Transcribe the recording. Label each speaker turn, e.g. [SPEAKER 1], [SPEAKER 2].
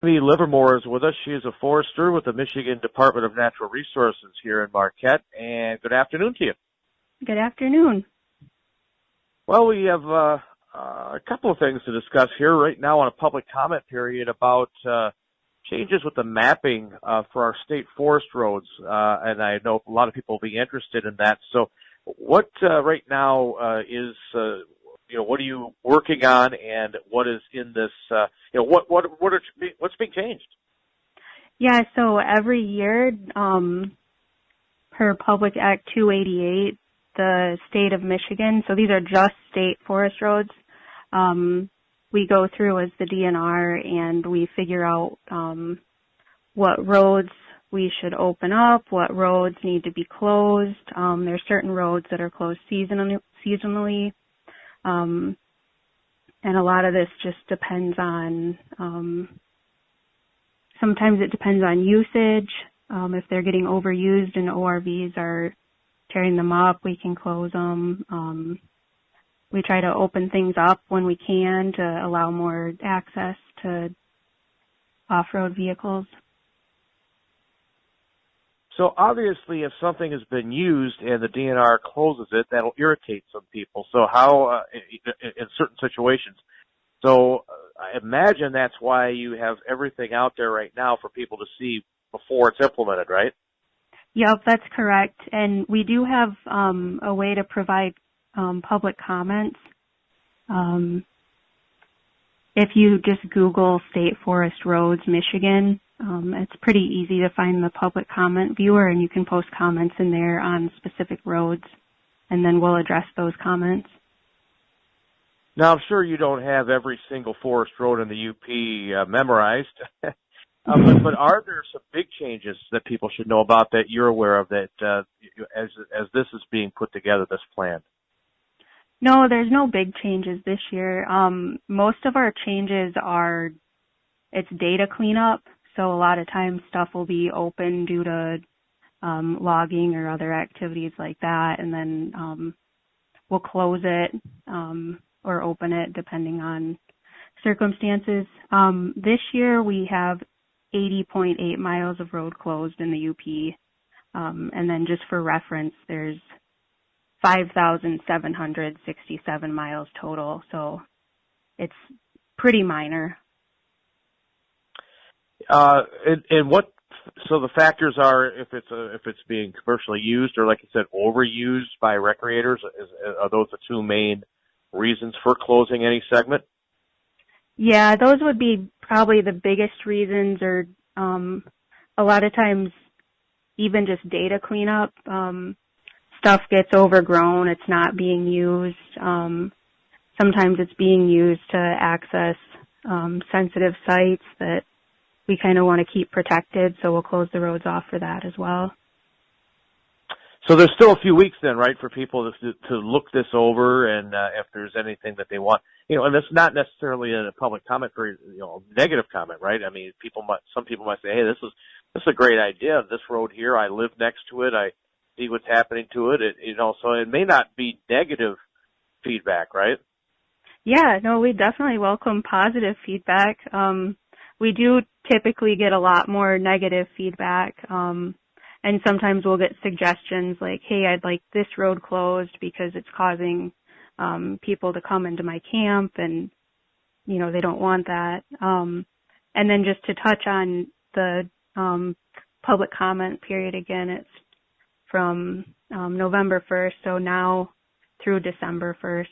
[SPEAKER 1] Amy Livermore is with us. She is a forester with the Michigan Department of Natural Resources here in Marquette. And good afternoon to you.
[SPEAKER 2] Good afternoon.
[SPEAKER 1] Well, we have a couple of things to discuss here right now on a public comment period about changes with the mapping for our state forest roads. And I know a lot of people will be interested in that. So what right now is what are you working on, and what is in this? What's being changed?
[SPEAKER 2] Yeah, so every year, per Public Act 288, the state of Michigan, so these are just state forest roads, we go through as the DNR and we figure out what roads we should open up, what roads need to be closed. There's certain roads that are closed seasonally. And a lot of this just depends on, sometimes it depends on usage. If they're getting overused and ORVs are tearing them up, we can close them. We try to open things up when we can to allow more access to off-road vehicles.
[SPEAKER 1] So obviously, if something has been used and the DNR closes it, that'll irritate some people. So how, in certain situations, so I imagine that's why you have everything out there right now for people to see before it's implemented, right?
[SPEAKER 2] Yep, that's correct. And we do have a way to provide public comments. If you just Google State Forest Roads, Michigan, it's pretty easy to find the public comment viewer, and you can post comments in there on specific roads, and then we'll address those comments.
[SPEAKER 1] Now, I'm sure you don't have every single forest road in the UP memorized, but are there some big changes that people should know about that you're aware of that as this is being put together, this plan?
[SPEAKER 2] No, there's no big changes this year. Most of our changes it's data cleanup. So a lot of times stuff will be open due to logging or other activities like that, and then we'll close it or open it depending on circumstances. This year we have 80.8 miles of road closed in the UP, and then just for reference, there's 5,767 miles total, so it's pretty minor. So the factors are if it's being commercially used or, like you said, overused by recreators. Are those the two main reasons for closing any segment? Yeah, those would be probably the biggest reasons, or a lot of times even just data cleanup. Stuff gets overgrown. It's not being used. Sometimes it's being used to access sensitive sites that we kind of want to keep protected, so we'll close the roads off for that as well.
[SPEAKER 1] So there's still a few weeks then, right, for people to look this over, and if there's anything that they want, and it's not necessarily in a public comment period, negative comment, right? I mean, some people might say, hey, this is a great idea. This road here, I live next to it. I see what's happening to it. So it may not be negative feedback, right?
[SPEAKER 2] Yeah, no, we definitely welcome positive feedback. We do typically get a lot more negative feedback, and sometimes we'll get suggestions like, hey, I'd like this road closed because it's causing people to come into my camp, and, they don't want that. And then just to touch on the public comment period again, it's from November 1st, so now through December 1st.